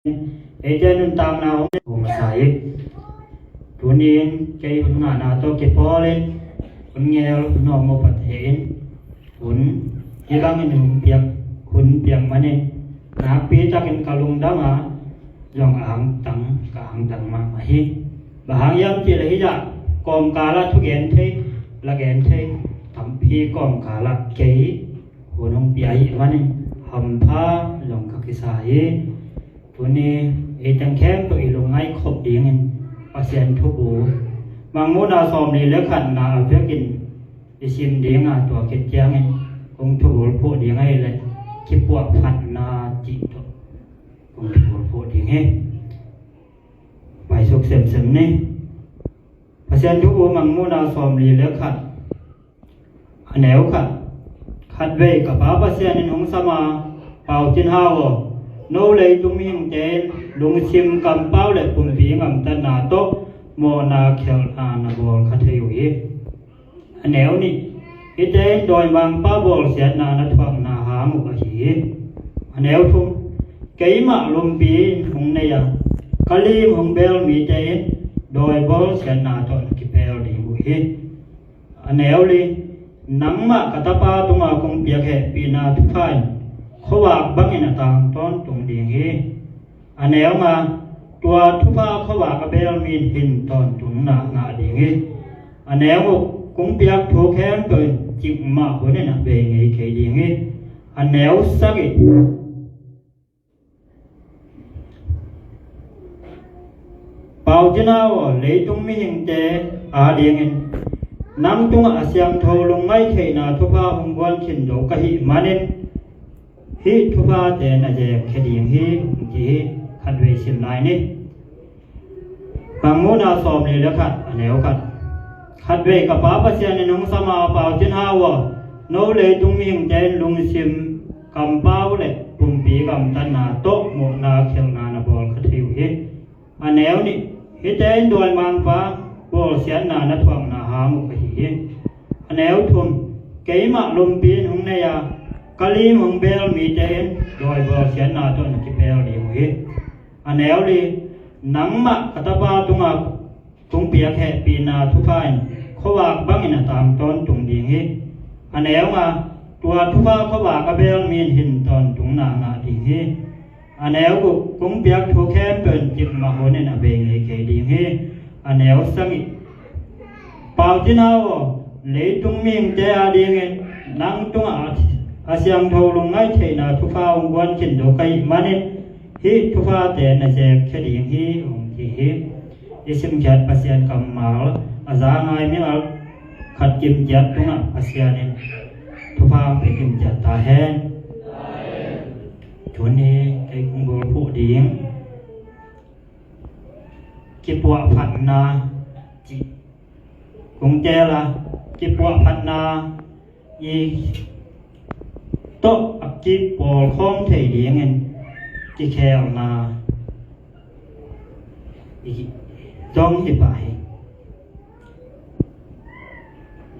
Ejen tang na hong sai tunin ke hunga na to ke polen ngel no mo pathen hun ilang in piak kun piang mane na pi ta ken kalung dama jong ang tang ma hi bahang yam ti le ja kom kala thu gen the la gen the tham pi kom kala ke hunong pi ai mane ham pha jong ka ki sai tunin Etang khem to ilungai khop dingin pasien thubu mangmuna somni lekhan na avekin isim dinga to ketyangin kong thubul pho dingai le kipwa phat na chi to kong thubul pho dinge bai sok sem ne pasien thubu mangmuna somni lekhan aneu khat ve ka pa pasien in hong sama pau tin hawo no le tum hing ten lung sim kam pau le pum pi ngam ta na to mo na khel na bol kha theu hi aneu ni ite doi mang pa bol sia na thwang na ha mu ka hi aneu thum kei ma lum pi hung ne ya kalim hung bel mi te doi bol sia na to ki pel di mu hi aneu li nang ma katapa tunga kong pia khe pi na thu phai khowak bangina tang ton tung ding hi aneu ma tua thupa khowak abel min hin ton tung na nga ding hi aneu kung piak thu khem to chik ma hone na be ngei ke ding hi aneu sagi pau jina wo le tung mi hing te a ding hin nang tung asyam tho lung mai the na thupa hung wan khin do ka hi manen hi thupa te na je kheding hi ji khatwe sim lai ni pangmuna som ni le khat aneu khatwe ka pa pasian ni nong sama pau tin hawa no le tung ming ten lung sim kam pau le pum pi kam tan na to mo na khel na bol khathiu hi aneu ni hi ten doi mang pa bol sian na thwang na ha mu hi aneu thum keima lum pi hung ne ya Kalim hong bel mi ten doi bol sian na to ki bel li mu hi aneu li nang ma katapa tunga tung pia khe pi na thu phain khowak bangina tam ton tung ding hi aneu ma tua thu pha khowak ka bel min hin ton tung na nga ding hi aneu ku kung piak thu khem pen chik ma hone na be ngai ke ding hi aneu sangi pau jinao le tung ming te a ding nang tung a asyang tho lung ngai the na thu pha ong wan chin do kai mane hi thu pha te na je kheding hi ong ki hi isim chat pasien kam mal aza ngai mi al khat kim chat tunga asian in thu pha pe kim chat ta hen thuni kai kung bol phu ding ki pwa phat na chi kung te la ki pwa phat na yi to ki pol khom thei ding en ki khel na dong hi bai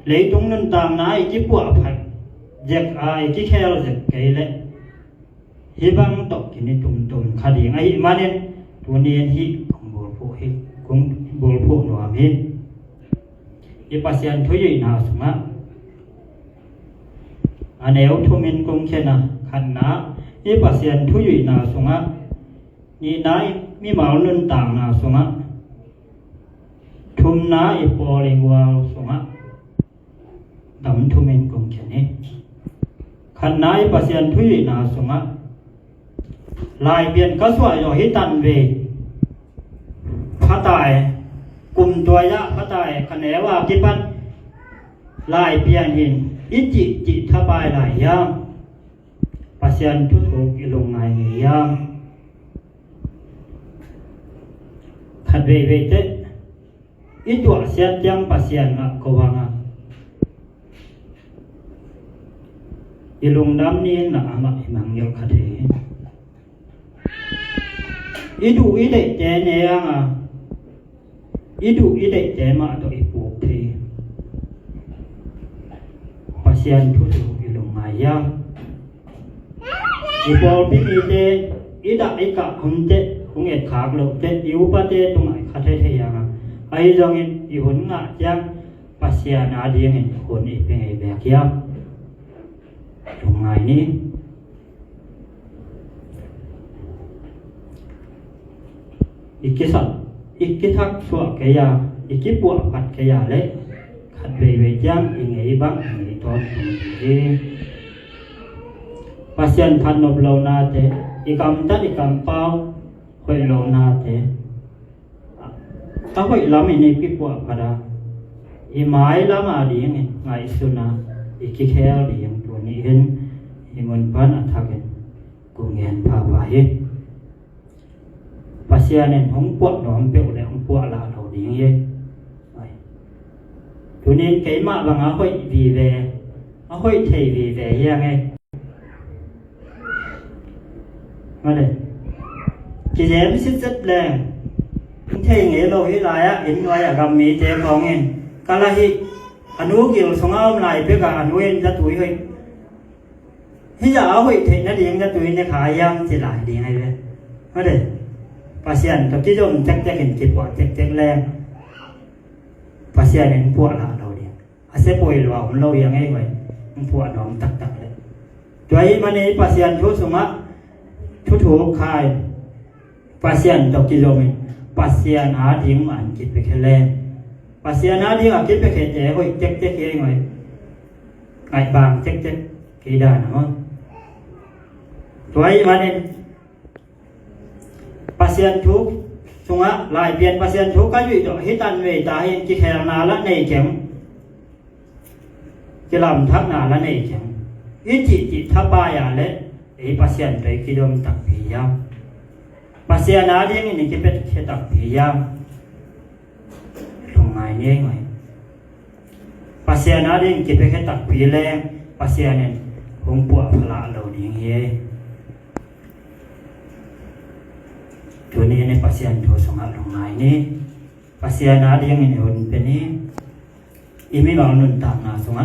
le tung nun tang na ki pwa phat jek ai ki khel jek ke le hi bang to ki ni tum kha ding ai manen tu nien hi kong bol phu hi kong bol phu no am hi i pasian thu yi na suma aneu thumin kong khena khanna e pasien thuyi na sunga ni nai mi maul nun tang na sunga thum na e polingwa sunga dam thumin kong khene khanna e pasien thuyi na sunga lai bian ka swai yo hi tan ve phatai kum toya phatai khanewa kipan lai pian hin ichi thapai lai yam pasien thu ilung ngai ngi yam khat ve te i tua siat yang pasien na ko wanga ilung dam ni na ama imang yel khathe idu ide te ne anga idu ide te ma to ipu the pasien thu ilung ngai yam Ipol pi te อิดะอิกะคุมเตคงเอ็ดขากโลเตอิอุปะเตตุงไอคาเทเทยังไอจงอิหุนงะจังปัสยานาดีงคนอีเป็นไอแบกยามตรงไงนี้อีกสัตอีกทักชั่วแกยาอีกปวดผัดแกยาเละขัดเวจังอีไงบ้างอีตอนนี้ปัสยันทันนบโลนาเตอีกำตัดอีกำเป้าคอยโลนาเตถ้าคอยล้ำในปีปวดผัดอีไม้ล้ำอะไรยังไงสุนาอีกแค่อะไรยังตัวนี้เห็นอีมันพันอัฐกันกูเงียนพาไปปัสยันเนี่ยห้องปวดหนอมเปรี้ยวเลยห้องปวดลาเราดีอย่างเงี้ยตัวนี้เกี่ยมาบางอาคอยวีเวอาคอยเทวีเวยังไงมาเลยกิเลสสิจัดแรงเท่งเอโลหิลายะเห็นไว้อะกำมีเจของเงินกาลาหิอนุกิลสงเอาไหลเพื่อการอนุเอ็นจะตุยเฮ้ยที่จะเอาเฮ้ยเทนั่นเองจะตุยในขายามสิหลายดีไงเลยมาเลยปัสยันกับที่จมแจ๊กเห็นกิบปวดแจ๊กแรงปัสยันเห็นปวดเราเดียวอาเซป่วยหรือว่ามันเรายังไงไว้มันปวดหนอมตักเลยโดยมันในปัสยันทุสมะทุกคายปัสยันดอกกิโลเมตรปัสยันหาดิ้งมันกินไปแค่แรงปัสยันหาดิ้งกินไปแค่แจ๋ห้อยแจ๊กเองไว้ไอ้บางแจ๊กกี่ด้านนะมั้งโดยมันในปัสยันทุกสงะลายเปลี่ยนปัสยันทุกก็อยู่ต่อฮิตันเวตาเห็นกิแคนาละในเข็มกิลำทักนาละในเข็มอิจิทับายาเละไอ้ปัสยันโดยกิโลมตักพิยามปัสยันอาเดียงนี่กิเป็นแค่ตักพิยามลงไงเนี่ยไงปัสยันอาเดียงกิเป็นแค่ตักพิแรงปัสยันเนี่ยหงปวดพละเราดีเงี้ยตัวนี้ในปัสยันตัวสงะลงไงนี่ปัสยันอาเดียงนี่หุ่นเป็นนี้อีไม่ลองนุ่นตามนาสงะ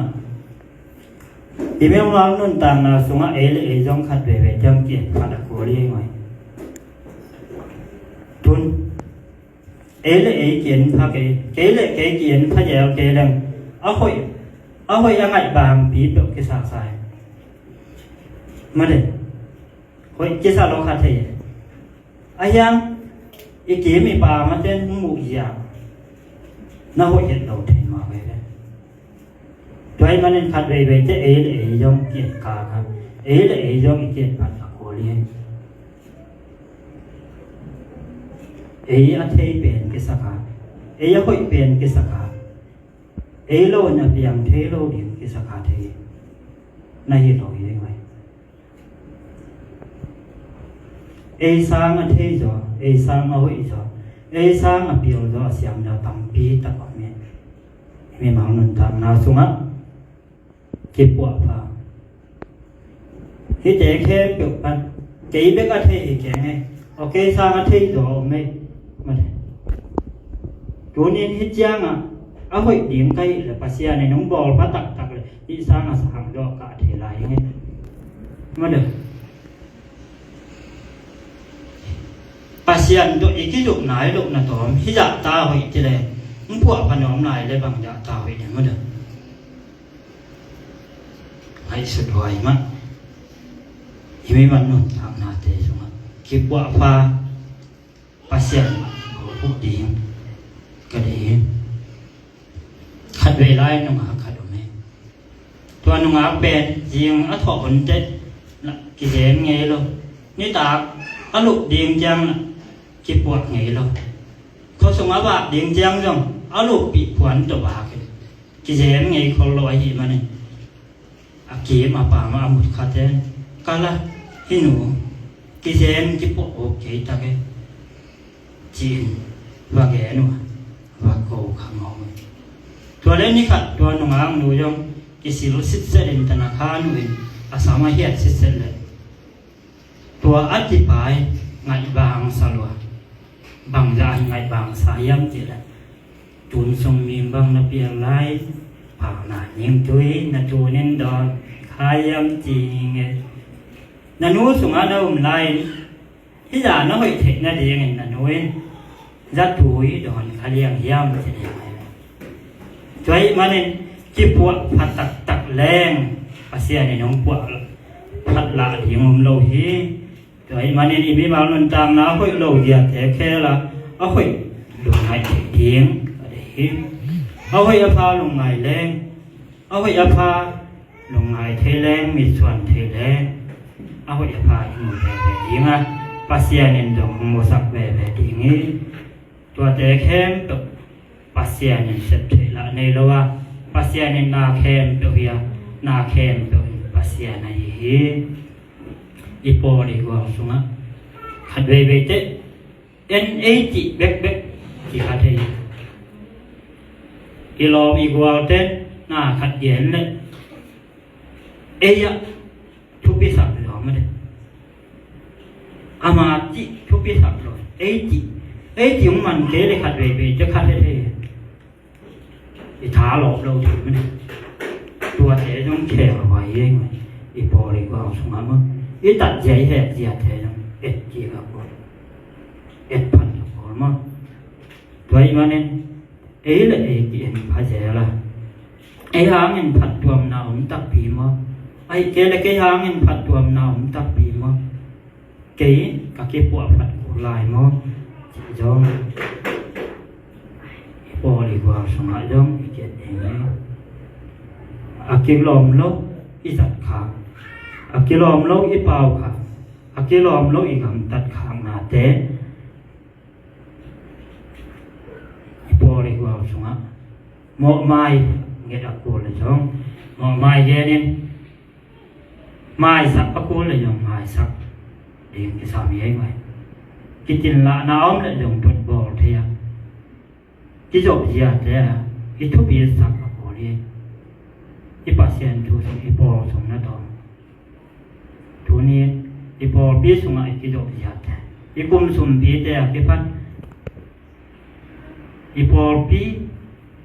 อีเมลเรานุ่นตามนาสงะเอลจงขัดเวจังเกียรพัดกูเรียงไว้ทุนเอลเกียรพักเกลเกียรพะเยาเกลังเอาหอยยังไงบางปีเปกิสาสายมาเด็หอยกิสาโลคาเทอายังอีเกมีปามาเต้นหมู่ยาน่าหอยเห็นเราเทมาไว้เลยโดยมันขัดเวจะเอลยงเกียรกาครับเอลยงเกียรพัดกูเรียงเออัฐิเป็นกิสกาเอยหอยเป็นกิสกาเอโลนะเปียงเทโลเดียงกิสกาเทในเหตุอะไรไว้เอซังอัฐิจ่อเอซังเอาหอยจ่อเอซังอเปียวจ่อเสียมดาตัมปีตะกะเมมีมังนุนตามนาสุงะเก็บปวดพาที่เจ๊แค่เปียกปันเจ๊เบกอัฐิแกไงโอเคซังอัฐิจ่อไม่มาตัวนี้ฮิจังเอาหอยเดียงไกหรือปัสยาในน้องบอลพัดตักเลยที่สร้างอาสาดอกกะเทลายไงมาเด้อปัสยานตัวอีกที่ลุกไหนลุกน่ะตอมฮิจักตาหอยที่เลยมึงพวกพนอมนายเลยบางยาตาหอยเนี่ยมาเด้อให้สุดหอยมั้งยังไม่มันนุ่นทำนาเตสมั้งคิดว่าฟ้าปัสยานผู้ดีก็ดีขัดเวลาหนุ่งหาขัดไหมตัวหนุ่งหาเป็นยิงอัฐผลเจ็ดกิเลสไงลูกนี่ตาอลุดีงจังกิปวดไงลูกเขาสงอาบะดีงจังจังอลุปีขวัญตัวบากิเลสไงเขาลอยหิมันนี่อากีมาป่ามาอมุดขัดเจนกาละหินูกิเลสกิปวดโอเคตาเกจีนว่าแกหนูว่าโกขังเอาตัวเล่นนี่ขัดตัวหนุ่งอ่างหนูยงกิสิลุสิเซเลนธนาคารหนูอาสามาเฮียสิเซเลตัวอธิบายไงบางสลัวบางอย่างไงบางสายย้ำจีละจุนทรงมีบางนับเปียไล่ผ่าหน้ายิงจุยนัจูนินดอนขายย้ำจีไงนันูสงอาดมไล่ ที่จะน้อยเทน่าดีอย่างนั้นน้อยจัดถุยดอนเขาเลี้ยงยามจะได้ไหมช่วยมาเนี่ยจีพวกผัดตักแรงภาษาในน้องพวกผัดละที่มุมโลหีช่วยมาเนี่ยอีมีบางคนตามน้าค่อยโลเดียแต่แค่ละเอาค่อยลงไงเทียงอะไรเอาค่อยพาลงไงแรงเอาค่อยพาลงไงเทแรงมีส่วนเทแรงเอาค่อยพาอีกแบบดีนะภาษาในดงโมสักแบบดีงี้ตัวแต่แค่ตัวภาษาในเสพติดละในโลกภาษาในนาแค่ตัวเฮียนาแค่ตัวภาษาในอีโปดีกว่าสุงะขัดเวเวเตNAT เบ็กที่ขัดให้อีลอมีกว่าเต้น่าขัดเย็นเลยเอียทุกปีสับหรอไม่ได้อามาจิทุกปีสับหรอเอจิของมันเกเลยขัดเวเวจะขัดให้อีท้าหลอกเราถึงไม่ได้ตัวเทต้องแข็งไว้เองอีโปดีกว่าสุงะมั้งอีตัดใจแหกเสียเทต้องจีกับคนพันกับคนมั้งตัวอีมันเนี่ยเลยกินภาษาละหางเงินผัดตัวมนาผมตักปีมั้งเกเลยหางเงินผัดตัวมนาผมตักปีมั้งกับปวดผัดกุหลาบมั้งจงพอดีกว่าสมัยจงอีกเองกิลอมโลอีสัตขากิลอมโลอีเปล่าค่ะกิลอมโลอีกำตัดขางนาเตะพอดีกว่าสมัยหมอไม้เงี้ยตะโกนเลยจงหมอไม้เย็นไม้สักตะโกนเลยจงไม้สักเดี๋ยวจะสามีให้ไหมกิจละน้ำเลยจงตรวจบอลเทียที่จบเสียแต่ที่ทุบปีสักตะโกนเลยที่ปัสเซียนทูสงอีปอลสงนั่นตองทูนี้อีปอลปีสงไอที่จบเสียแต่อีกุมสมปีแต่ที่พันอีปอลปี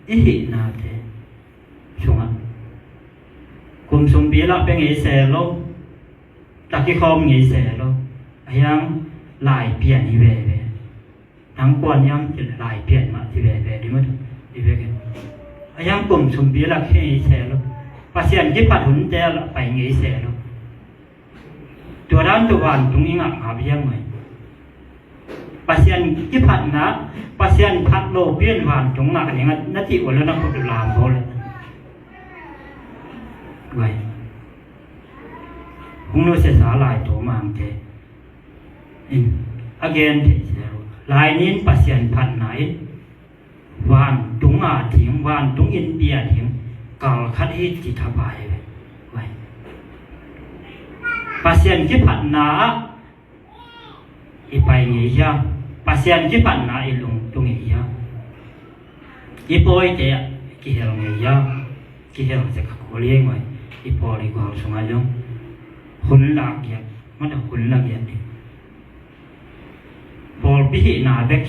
อีหินาแต่สงกุมสมปีละเป็นไงเสโลตะกี้คอมไงเสโลยังหลายเปลี่ยนอีเว่ทั้งกวนยังจะหลายเปลี่ยนมาที่เว่ดีมั้ยอีเว่กันยังกุมสมปีละแค่ไงเสโลภาษาที่ปัดหุ่นเจลไปไงเสโลตัวด้านตัววันตรงนี้หาเพียงไหมภาษาที่ปัดนะภาษาพัดโลเปลี่ยนวันตรงหนักอย่างนั้นนาทีวันละนักตุลาโซเลยไว้คุณรู้เสียสาลายตัวมังเจagain ลายนี้ภาษาพัดไหนวันตรงอาถิงวันตรงอินเดียถิงกาลคัดให้จิตบายไว้ภาษาที่พัดนาอีไปเงียภาษาที่พัดนาอีลงตรงเงียอีปอยเจกี่เฮลเงียกี่เฮลจะขับเลี้ยงไว้อีปอยกว่าสมัยจงหุ่นหลักเงียมันจะหุ่นหลักเงียดิพอพิหินาเด็ก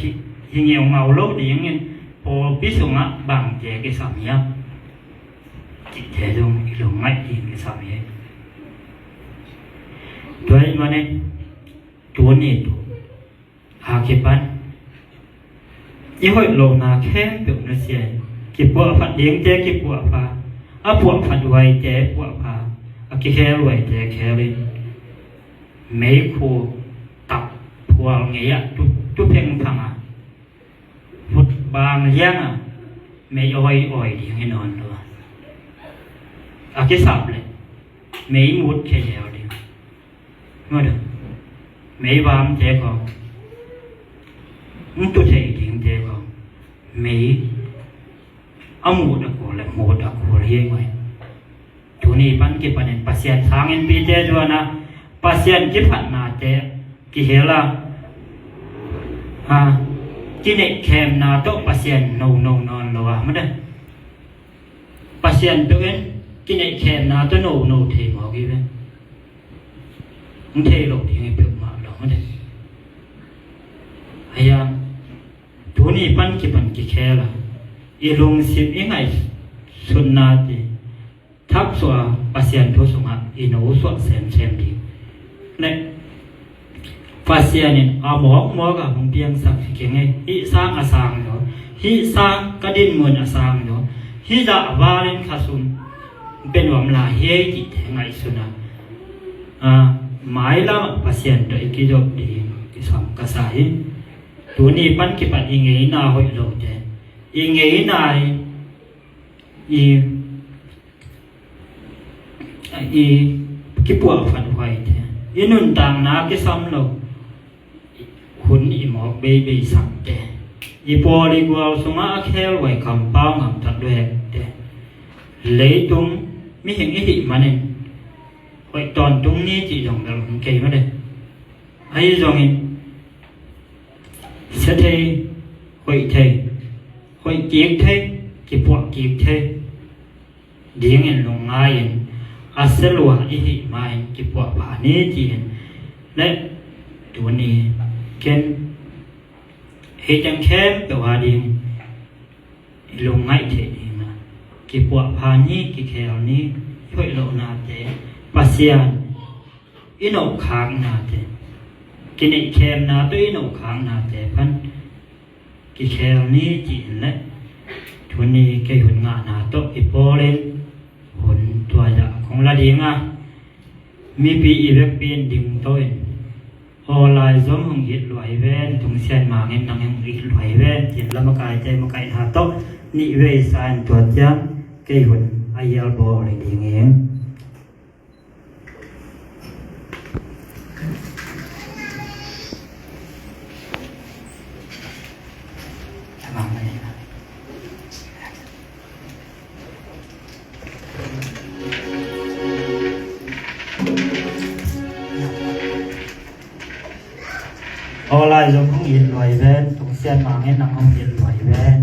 ยิ่งเงียวเงาโลกดีอย่างเงี้ยพอพิสุงะบางเจกิสามีจิตเทจงอีหลงไม่ยิงกิสามีด้วยมันเนี่ยตัวนี้ตัวหาเก็บปันยี่ห้อโลนาแค่เปลือกเนื้อเสียเก็บปวดผัดเลี้ยงเจ๊เก็บปวดผ้าปวดผัดไวเจ๊ปวดผ้าเก็บแค่รวยเจ๊แค่เลยไม่คูตับพวงเงี้ยทุกเพลงพังฟุตบางเลี้ยงไม่อ้อยดีให้นอนด้วยกิสับเลยไม่มุดแค่เดียวดีเมื่อเดิมไม่วางเจ๊ก็มันตัวเจ๊จริงเจ๊ก็ไม่เอาหมดอะกูเลยหมดอะกูเรียกไว้ทุนี้ปันกี่ปันเนี่ยปัสยันทางเงินปีเจ๊ด้วยนะปัสยันกี่พันนาเจ๊กี่เฮล่ะกี่เนี่ยแคมนาโตปัสยันนอนหรอวะไม่ได้ปัสยันตัวเองกินไอ้แค่นาตัวโนเทหมอกี่เป็นมึงเทหลบที่ไงเปลือกมาหรอไม่ได้ไอ้ยังตัวนี้ปันกี่แค่ละอีลงสิบยังไงสุนนาทีทับสัวปัสยันทุสงะอีโนสัวเซมดีเนี่ย ฟาเซียเนี่ยอาหมอกะของเพียงสักเก่งไงฮิสร้างอาสางเนาะฮิสร้างกระดินเหมือนอาสางเนาะฮิดาวาเลนคาซุนเป็นวามลาเฮจิแทงไงสุนะหมายละฟาเซียนโดยกิจบดีกิสามกษายตัวนี้ปันกิปัดอิงเงนาหอยโลเจอิงเงนายอีกิปัวฟันไว้เถอินุนต่างนากิซ้ำโลคุณอีหมอกเบบีสังเตอีปอลิกวาลสงอาเคลไว้คำเป้างำตัดด้วยเตเลยตรงมีเห็นอิหิมาเนี่ยไว้ตอนตรงนี้จีจงเราคงเกยมาเลยไอ้จงอินเสเทไว้เทไว้เกียกเทกิปัวเกียกเทเดียงเงินลงง่ายอาศัยว่าอิหิมากิปัวผ่านี้จีนและตัวนี้เช่นเหตุจังแค่แต่ว่าดีลงง่ายเท่ดีมากิปัวพานี้กิแคลนี้ช่วยเรานาเตปัสเซียนอินอกค้างนาเตกินไอแคมนาตัวอินอกค้างนาเตพันกิแคลนี้จีนและทุนนี้แกหุ่นงานาโตอิโปเลนหุ่นตัวจะของละดีงามีปีอีเวกเป็นดิ่งโต้ออนไลน์ซ้อมหงหิดลอยแว่นถุงเส้นมาเงินนังยังหิดลอยแว่นจิตละมกายใจมกายหาโตนิเวศานตัวจ้างเกยหุ่นอายลโบอะไรดีเงี้ยออนไลน์ซ้อมหงหิดลอยแว่นถุงเส้นมาเงินนังหงหิดลอยแว่น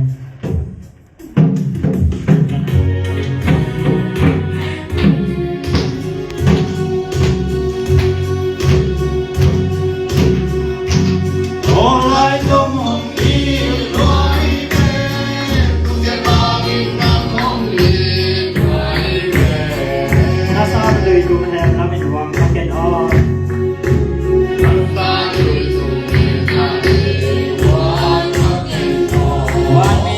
วันนี้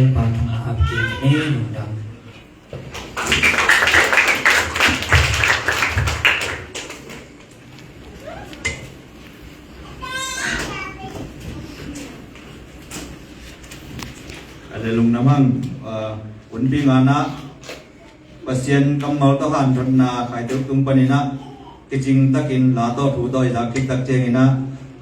นปาทมาอับเกเน่หนุดังada lung namang unpi ngana pasien kamal tahan thonna khai tuk tum panina kiching takin la to thu to ja kik tak chengina